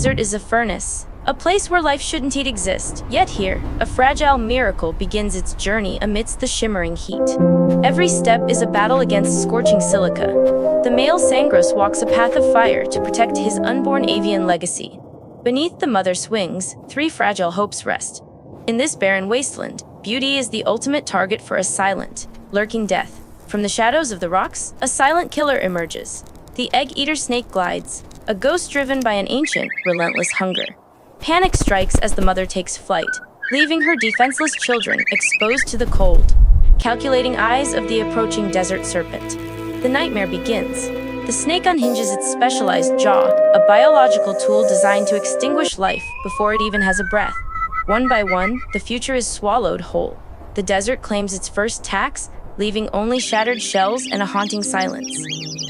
desert is a furnace, a place where life shouldn't exist. Yet here, a fragile miracle begins its journey amidst the shimmering heat. Every step is a battle against scorching silica. The male Sandgrouse walks a path of fire to protect his unborn avian legacy. Beneath the mother's wings, 3 fragile hopes rest. In this barren wasteland, beauty is the ultimate target for a silent, lurking death. From the shadows of the rocks, a silent killer emerges. The egg-eater snake glides, a ghost driven by an ancient, relentless hunger. Panic strikes as the mother takes flight, leaving her defenseless children exposed to the cold, calculating eyes of the approaching desert serpent. The nightmare begins. The snake unhinges its specialized jaw, a biological tool designed to extinguish life before it even has a breath. One by one, the future is swallowed whole. The desert claims its first tax, leaving only shattered shells and a haunting silence.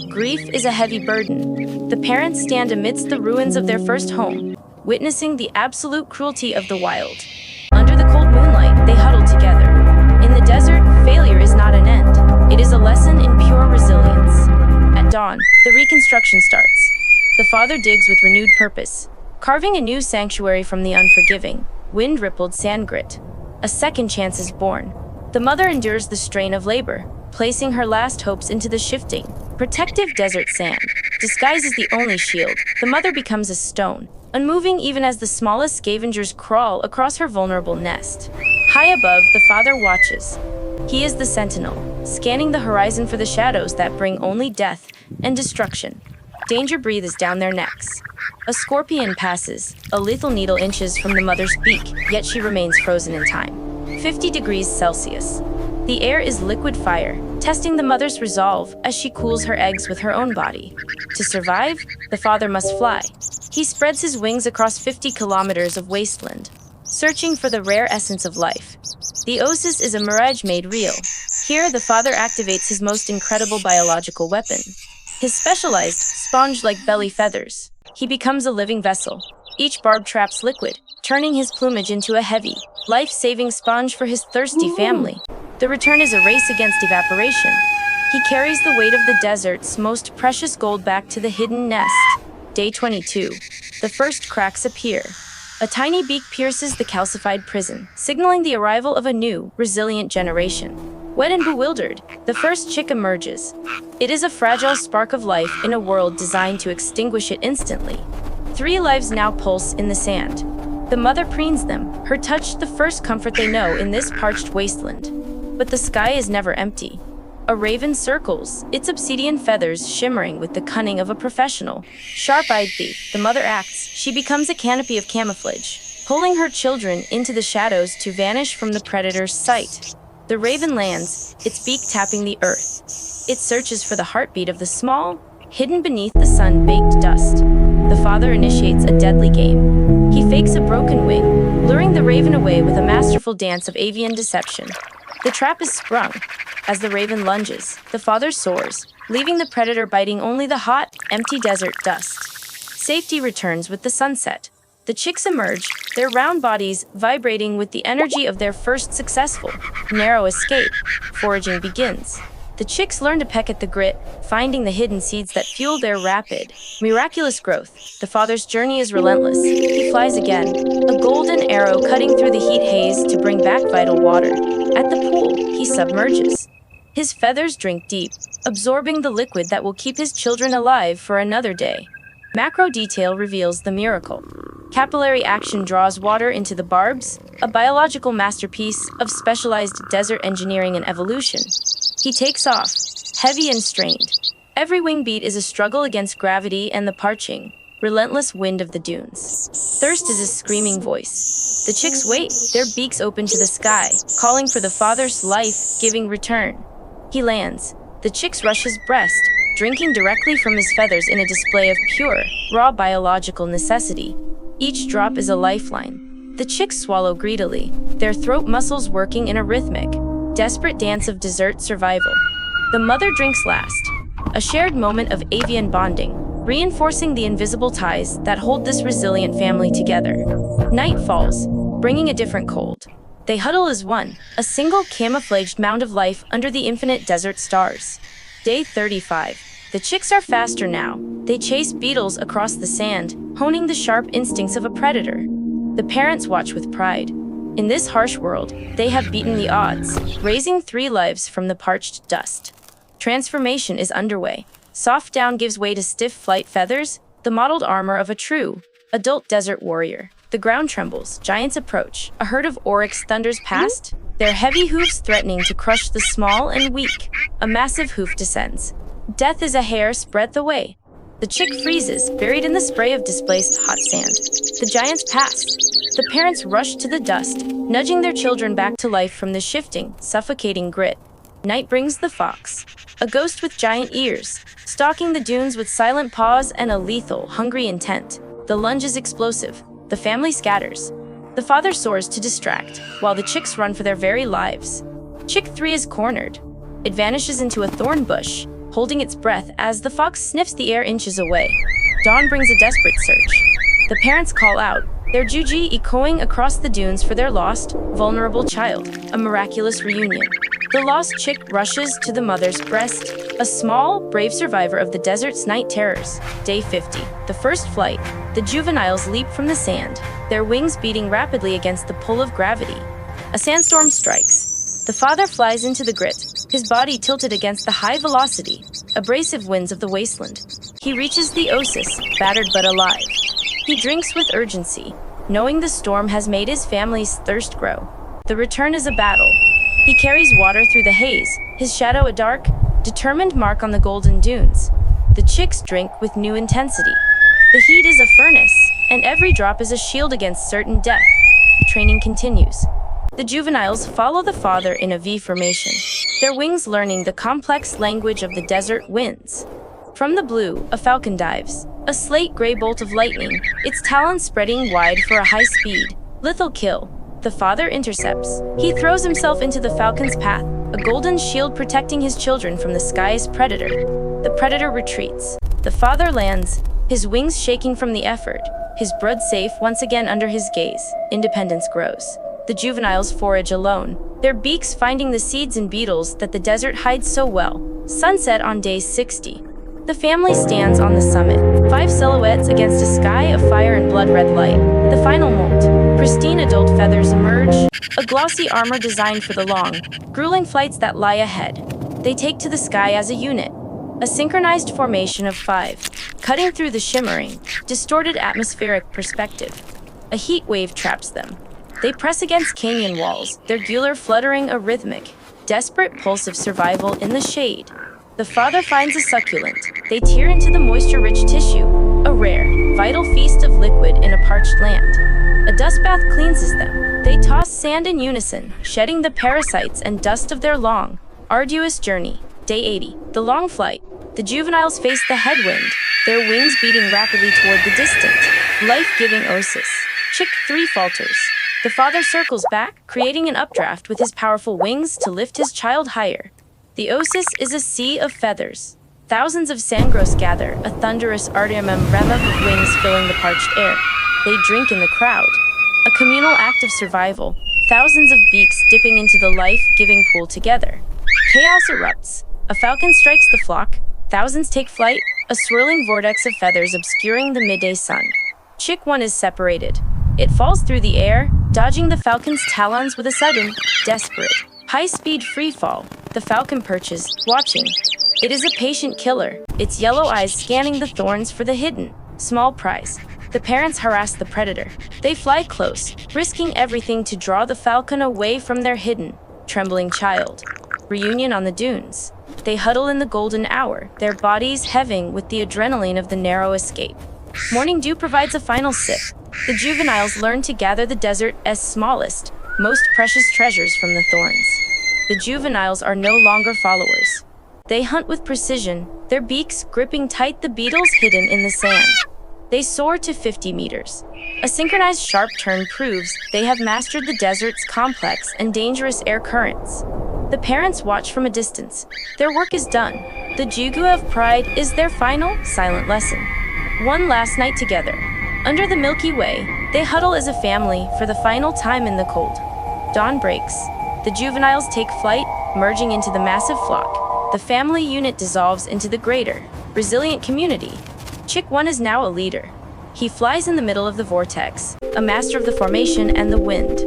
Grief is a heavy burden. The parents stand amidst the ruins of their first home, witnessing the absolute cruelty of the wild. Under the cold moonlight, they huddle together. In the desert, failure is not an end. It is a lesson in pure resilience. At dawn, the reconstruction starts. The father digs with renewed purpose, carving a new sanctuary from the unforgiving, wind-rippled sand grit. A second chance is born. The mother endures the strain of labor, placing her last hopes into the shifting, protective desert sand. Disguised as the only shield, the mother becomes a stone, unmoving even as the smallest scavengers crawl across her vulnerable nest. High above, the father watches. He is the sentinel, scanning the horizon for the shadows that bring only death and destruction. Danger breathes down their necks. A scorpion passes, a lethal needle inches from the mother's beak, yet she remains frozen in time. 50 degrees Celsius. The air is liquid fire, testing the mother's resolve as she cools her eggs with her own body. To survive, the father must fly. He spreads his wings across 50 kilometers of wasteland, searching for the rare essence of life. The Oasis is a mirage made real. Here, the father activates his most incredible biological weapon. His specialized, sponge-like belly feathers. He becomes a living vessel. Each barb traps liquid, turning his plumage into a heavy, life-saving sponge for his thirsty family. The return is a race against evaporation. He carries the weight of the desert's most precious gold back to the hidden nest. Day 22. The first cracks appear. A tiny beak pierces the calcified prison, signaling the arrival of a new, resilient generation. Wet and bewildered, the first chick emerges. It is a fragile spark of life in a world designed to extinguish it instantly. 3 lives now pulse in the sand. The mother preens them, her touch the first comfort they know in this parched wasteland. But the sky is never empty. A raven circles, its obsidian feathers shimmering with the cunning of a professional. Sharp-eyed thief, the mother acts. She becomes a canopy of camouflage, pulling her children into the shadows to vanish from the predator's sight. The raven lands, its beak tapping the earth. It searches for the heartbeat of the small, hidden beneath the sun-baked dust. The father initiates a deadly game. He fakes a broken wing, luring the raven away with a masterful dance of avian deception. The trap is sprung. As the raven lunges, the father soars, leaving the predator biting only the hot, empty desert dust. Safety returns with the sunset. The chicks emerge, their round bodies vibrating with the energy of their first successful, narrow escape. Foraging begins. The chicks learn to peck at the grit, finding the hidden seeds that fuel their rapid, miraculous growth. The father's journey is relentless. He flies again, a golden arrow cutting through the heat haze to bring back vital water. At the pool, he submerges. His feathers drink deep, absorbing the liquid that will keep his children alive for another day. Macro detail reveals the miracle. Capillary action draws water into the barbs, a biological masterpiece of specialized desert engineering and evolution. He takes off, heavy and strained. Every wing beat is a struggle against gravity and the parching, relentless wind of the dunes. Thirst is his screaming voice. The chicks wait, their beaks open to the sky, calling for the father's life-giving return. He lands. The chicks rush his breast, drinking directly from his feathers in a display of pure, raw biological necessity. Each drop is a lifeline. The chicks swallow greedily, their throat muscles working in a rhythmic, desperate dance of desert survival. The mother drinks last, a shared moment of avian bonding, reinforcing the invisible ties that hold this resilient family together. Night falls, bringing a different cold. They huddle as one, a single camouflaged mound of life under the infinite desert stars. Day 35. The chicks are faster now. They chase beetles across the sand, honing the sharp instincts of a predator. The parents watch with pride. In this harsh world, they have beaten the odds, raising 3 lives from the parched dust. Transformation is underway. Soft down gives way to stiff flight feathers, the mottled armor of a true, adult desert warrior. The ground trembles, giants approach. A herd of oryx thunders past, their heavy hoofs threatening to crush the small and weak. A massive hoof descends. Death is a hair's breadth away. The chick freezes, buried in the spray of displaced hot sand. The giants pass. The parents rush to the dust, nudging their children back to life from the shifting, suffocating grit. Night brings the fox, a ghost with giant ears, stalking the dunes with silent paws and a lethal, hungry intent. The lunge is explosive. The family scatters. The father soars to distract, while the chicks run for their very lives. Chick 3 is cornered. It vanishes into a thorn bush, holding its breath as the fox sniffs the air inches away. Dawn brings a desperate search. The parents call out, their juji echoing across the dunes for their lost, vulnerable child, a miraculous reunion. The lost chick rushes to the mother's breast, a small, brave survivor of the desert's night terrors. Day 50, the first flight. The juveniles leap from the sand, their wings beating rapidly against the pull of gravity. A sandstorm strikes. The father flies into the grit, his body tilted against the high velocity, abrasive winds of the wasteland. He reaches the oasis, battered but alive. He drinks with urgency, knowing the storm has made his family's thirst grow. The return is a battle. He carries water through the haze, his shadow a dark, determined mark on the golden dunes. The chicks drink with new intensity. The heat is a furnace, and every drop is a shield against certain death. Training continues. The juveniles follow the father in a V formation, their wings learning the complex language of the desert winds. From the blue, a falcon dives, a slate-gray bolt of lightning, its talons spreading wide for a high-speed, lethal kill. The father intercepts. He throws himself into the falcon's path, a golden shield protecting his children from the sky's predator. The predator retreats. The father lands, his wings shaking from the effort, his brood safe once again under his gaze. Independence grows. The juveniles forage alone, their beaks finding the seeds and beetles that the desert hides so well. Sunset on day 60. The family stands on the summit, 5 silhouettes against a sky of fire and blood-red light. The final molt. Pristine adult feathers emerge, a glossy armor designed for the long, grueling flights that lie ahead. They take to the sky as a unit, a synchronized formation of 5, cutting through the shimmering, distorted atmospheric perspective. A heat wave traps them. They press against canyon walls, their gular fluttering a rhythmic, desperate pulse of survival in the shade. The father finds a succulent. They tear into the moisture-rich tissue, a rare, vital feast of liquid in a parched land. A dust bath cleanses them. They toss sand in unison, shedding the parasites and dust of their long, arduous journey. Day 80, the long flight. The juveniles face the headwind, their wings beating rapidly toward the distant, life-giving oasis. Chick 3 falters. The father circles back, creating an updraft with his powerful wings to lift his child higher. The oasis is a sea of feathers. Thousands of sandgrouse gather, a thunderous artemem of wings filling the parched air. They drink in the crowd. A communal act of survival, thousands of beaks dipping into the life-giving pool together. Chaos erupts. A falcon strikes the flock. Thousands take flight, a swirling vortex of feathers obscuring the midday sun. Chick 1 is separated. It falls through the air, dodging the falcon's talons with a sudden, desperate, high-speed freefall. The falcon perches, watching. It is a patient killer, its yellow eyes scanning the thorns for the hidden, small prize. The parents harass the predator. They fly close, risking everything to draw the falcon away from their hidden, trembling child. Reunion on the dunes. They huddle in the golden hour, their bodies heaving with the adrenaline of the narrow escape. Morning dew provides a final sip. The juveniles learn to gather the desert's smallest, most precious treasures from the thorns. The juveniles are no longer followers. They hunt with precision, their beaks gripping tight the beetles hidden in the sand. They soar to 50 meters. A synchronized sharp turn proves they have mastered the desert's complex and dangerous air currents. The parents watch from a distance. Their work is done. The jugu of pride is their final, silent lesson. One last night together. Under the Milky Way, they huddle as a family for the final time in the cold. Dawn breaks. The juveniles take flight, merging into the massive flock. The family unit dissolves into the greater, Resilient community. Chick 1 is now a leader. He flies in the middle of the vortex, a master of the formation and the wind.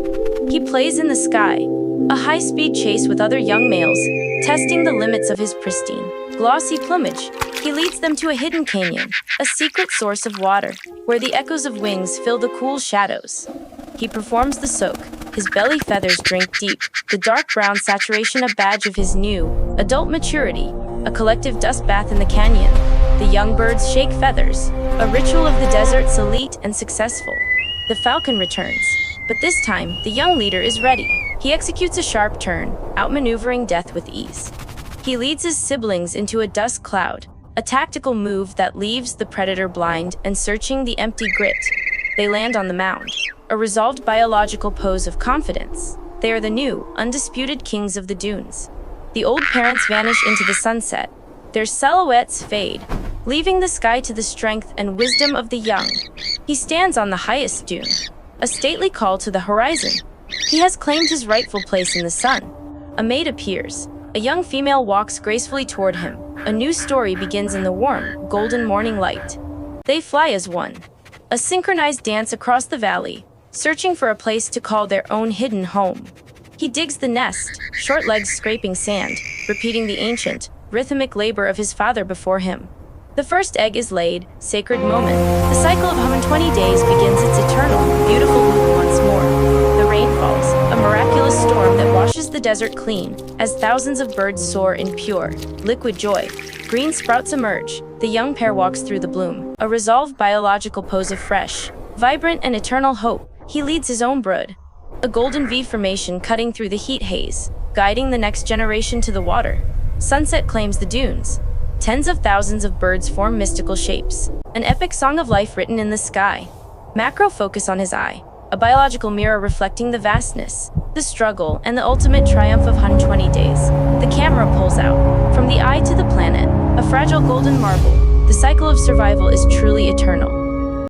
He plays in the sky, a high-speed chase with other young males, testing the limits of his pristine, glossy plumage. He leads them to a hidden canyon, a secret source of water, where the echoes of wings fill the cool shadows. He performs the soak, his belly feathers drink deep, the dark brown saturation a badge of his new, adult maturity, a collective dust bath in the canyon. The young birds shake feathers, a ritual of the desert's elite and successful. The falcon returns, but this time, the young leader is ready. He executes a sharp turn, outmaneuvering death with ease. He leads his siblings into a dust cloud, a tactical move that leaves the predator blind and searching the empty grit. They land on the mound, a resolved biological pose of confidence. They are the new, undisputed kings of the dunes. The old parents vanish into the sunset. Their silhouettes fade, leaving the sky to the strength and wisdom of the young. He stands on the highest dune, a stately call to the horizon. He has claimed his rightful place in the sun. A maid appears. A young female walks gracefully toward him. A new story begins in the warm, golden morning light. They fly as one, a synchronized dance across the valley, searching for a place to call their own hidden home. He digs the nest, short legs scraping sand, repeating the ancient, rhythmic labor of his father before him. The first egg is laid, sacred moment. The cycle of 120 days begins its eternal, beautiful loop once more. The rain falls, a miraculous storm that washes the desert clean, as thousands of birds soar in pure, liquid joy. Green sprouts emerge. The young pair walks through the bloom, a resolved biological pose of fresh, vibrant and eternal hope. He leads his own brood, a golden V formation cutting through the heat haze, guiding the next generation to the water. Sunset claims the dunes. Tens of thousands of birds form mystical shapes, an epic song of life written in the sky. Macro focus on his eye, a biological mirror reflecting the vastness, the struggle, and the ultimate triumph of 120 days. The camera pulls out. From the eye to the planet, a fragile golden marble, the cycle of survival is truly eternal.